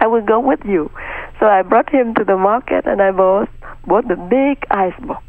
I will go with you. So I brought him to the market, and I bought the big ice box.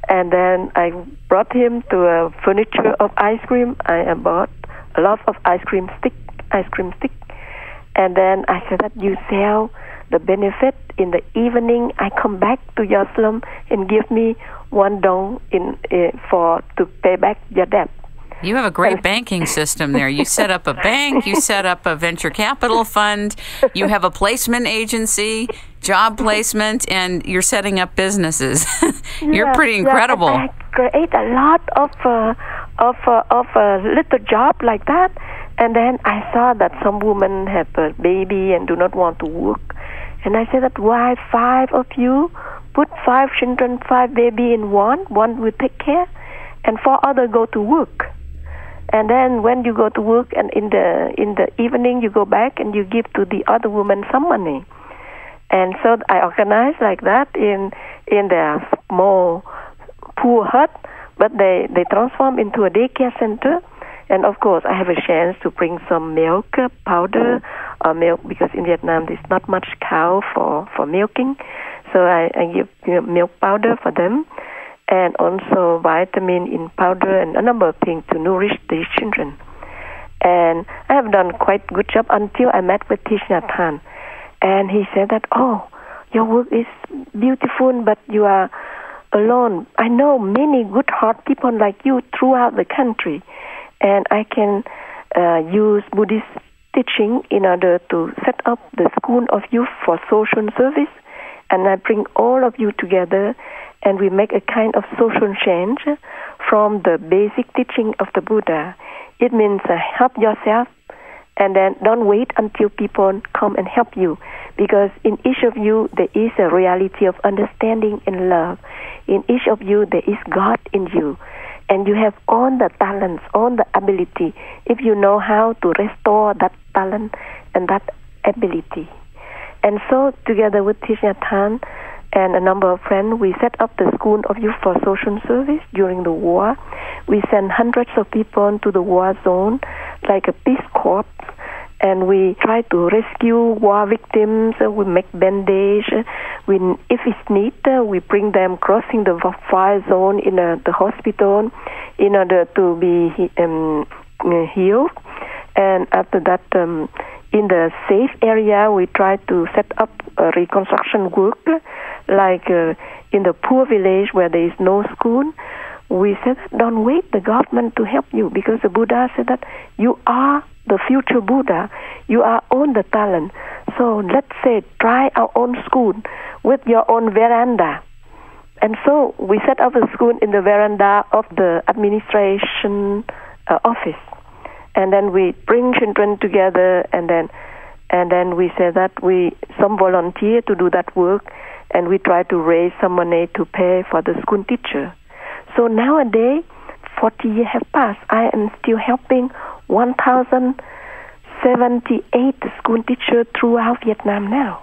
And then I brought him to a furniture of ice cream. I bought a lot of ice cream stick. And then I said that you sell the benefit in the evening. I come back to your slum and give me $1 to pay back your debt. You have a great banking system there. You set up a bank, you set up a venture capital fund, you have a placement agency, job placement, and you're setting up businesses. You're pretty incredible. I create a lot of little job like that, and then I saw that some women have a baby and do not want to work, and I said that why 5 of you put 5 children, 5 baby in one will take care, and 4 others go to work. And then when you go to work, and in the evening you go back and you give to the other woman some money. And so I organized like that in their small poor hut, but they transform into a daycare center. And of course I have a chance to bring some milk powder or milk, because in Vietnam there's not much cow for milking. So I give milk powder for them, and also vitamin in powder and a number of things to nourish these children. And I have done quite good job until I met with Thich Nhat Hanh. And he said that, oh, your work is beautiful, but you are alone. I know many good heart people like you throughout the country, and I can use Buddhist teaching in order to set up the school of youth for social service, and I bring all of you together, and we make a kind of social change from the basic teaching of the Buddha. It means help yourself, and then don't wait until people come and help you, because in each of you there is a reality of understanding and love. In each of you there is God in you, and you have all the talents, all the ability, if you know how to restore that talent and that ability. And so together with Thich Nhat Hanh and a number of friends, we set up the School of Youth for Social Service during the war. We sent hundreds of people to the war zone like a Peace Corps, and we try to rescue war victims. We make bandage. If it's need, we bring them crossing the fire zone in the hospital in order to be healed. And after that, in the safe area, we try to set up reconstruction work, like in the poor village where there is no school. We said, don't wait the government to help you, because the Buddha said that you are the future Buddha. You are own the talent. So let's say try our own school with your own veranda. And so we set up a school in the veranda of the administration office. And then we bring children together, and then we say that some volunteer to do that work, and we try to raise some money to pay for the school teacher. So nowadays, 40 years have passed. I am still helping 1,078 school teachers throughout Vietnam now.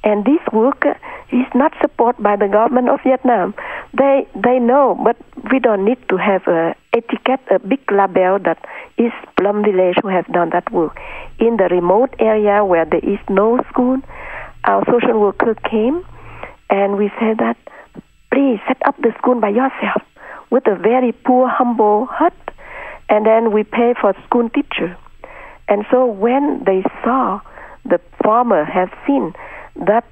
And this work is not supported by the government of Vietnam. They know, but we don't need to have a etiquette, a big label that is Plum Village who have done that work. In the remote area where there is no school, our social worker came, and we said that, please set up the school by yourself with a very poor, humble hut, and then we pay for school teacher. And so when they saw, the farmer have seen that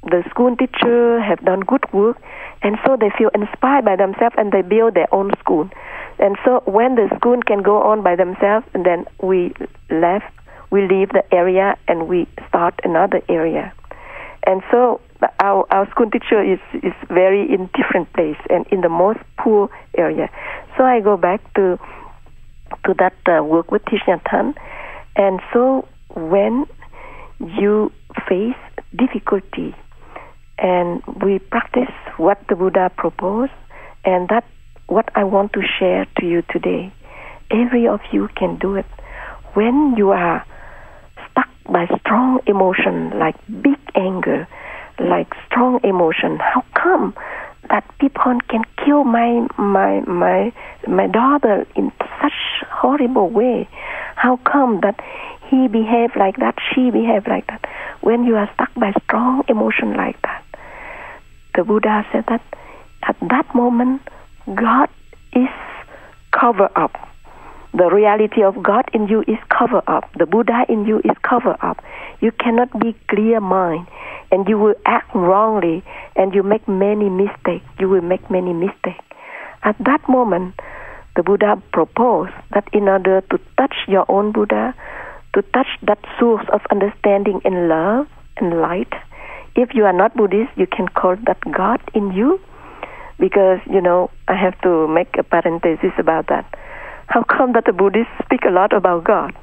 the school teacher have done good work, and so they feel inspired by themselves, and they build their own school. And so when the school can go on by themselves, and then we leave the area and we start another area. And so our school teacher is very in different place and in the most poor area. So I go back to that work with Thich Nhat Hanh. And so when you face difficulty, and we practice what the Buddha proposed, and that's what I want to share to you today. Every of you can do it. When you are stuck by strong emotion, like big anger, like strong emotion, how come that people can kill my daughter in such horrible way? How come that he behaved like that, she behaved like that? when you are stuck by strong emotion like that, the Buddha said that at that moment, God is covered up. The reality of God in you is covered up. The Buddha in you is covered up. You cannot be clear mind, and you will act wrongly, and you make many mistakes. You will make many mistakes. At that moment, the Buddha proposed that in order to touch your own Buddha, to touch that source of understanding and love and light, if you are not Buddhist, you can call that God in you. Because, I have to make a parenthesis about that. How come that the Buddhists speak a lot about God?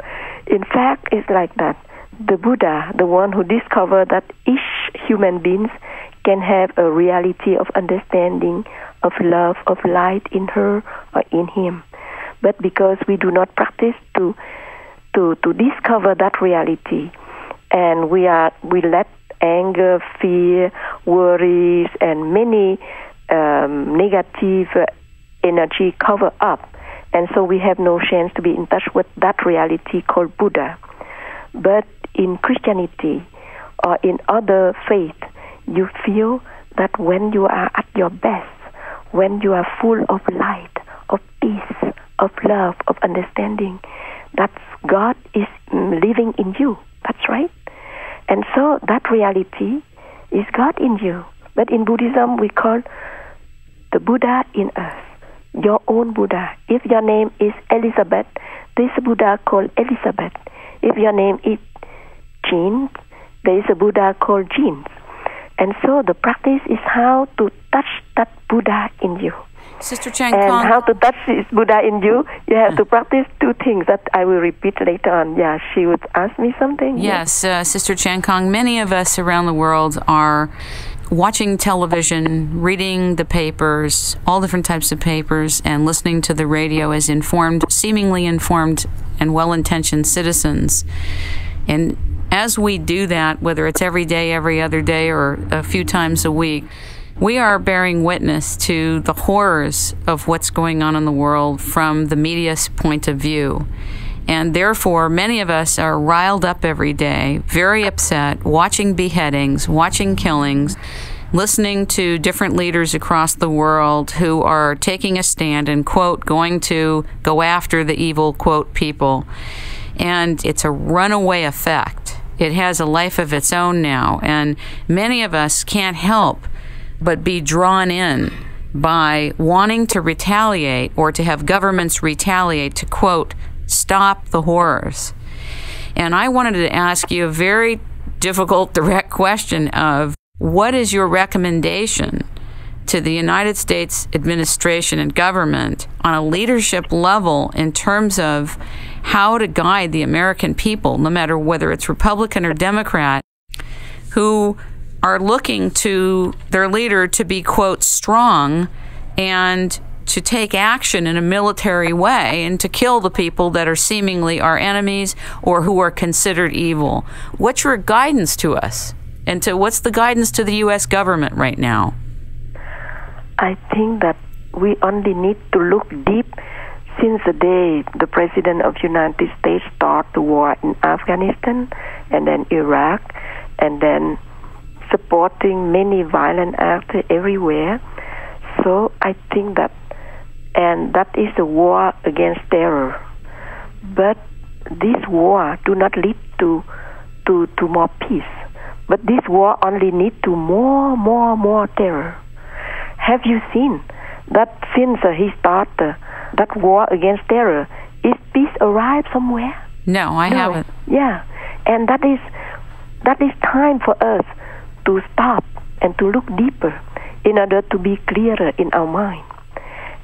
In fact, it's like that. The Buddha, the one who discovered that each human being can have a reality of understanding, of love, of light in her or in him. But because we do not practice to discover that reality, and we let anger, fear, worries, and many negative energy cover up, and so we have no chance to be in touch with that reality called Buddha. But in Christianity or in other faith, you feel that when you are at your best, when you are full of light, of peace, of love, of understanding, that God is living in you. That's right. And so that reality is God in you. But in Buddhism, we call the Buddha in us, your own Buddha. If your name is Elizabeth, there is a Buddha called Elizabeth. If your name is Jean, there is a Buddha called Jean. And so the practice is how to touch that Buddha in you. Sister Chan And Khong, how to touch this Buddha in you, you have to practice two things that I will repeat later on. Yeah, she would ask me something. Yes, Sister Chan Khong, many of us around the world are watching television, reading the papers, all different types of papers, and listening to the radio as seemingly informed and well-intentioned citizens. And as we do that, whether it's every day, every other day, or a few times a week, we are bearing witness to the horrors of what's going on in the world from the media's point of view. And therefore, many of us are riled up every day, very upset, watching beheadings, watching killings, listening to different leaders across the world who are taking a stand and, quote, going to go after the evil, quote, people. And it's a runaway effect. It has a life of its own now. And many of us can't help but be drawn in by wanting to retaliate or to have governments retaliate to, quote, stop the horrors. And I wanted to ask you a very difficult, direct question of what is your recommendation to the United States administration and government on a leadership level in terms of how to guide the American people, no matter whether it's Republican or Democrat, who are looking to their leader to be, quote, strong and to take action in a military way and to kill the people that are seemingly our enemies or who are considered evil. What's your guidance to us? And what's the guidance to the U.S. government right now? I think that we only need to look deep since the day the President of the United States started the war in Afghanistan and then Iraq and then supporting many violent acts everywhere. So I think that, and that is a war against terror. But this war do not lead to more peace. But this war only lead to more terror. Have you seen that since he started that war against terror, is peace arrived somewhere? No, I haven't. Yeah, and that is time for us to stop and to look deeper in order to be clearer in our mind.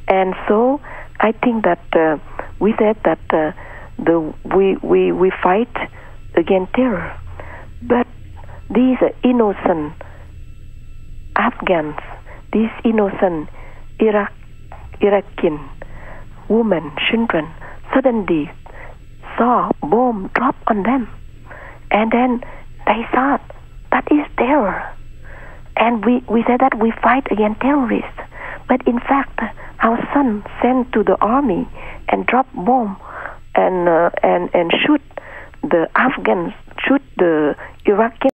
And so I think that we said that we fight against terror, but these innocent Afghans, these innocent Iraqi women, children, suddenly saw bomb drop on them, and then they thought that is terror. And we said that we fight against terrorists. But in fact, our son sent to the army and drop bomb and shoot the Afghans, shoot the Iraqi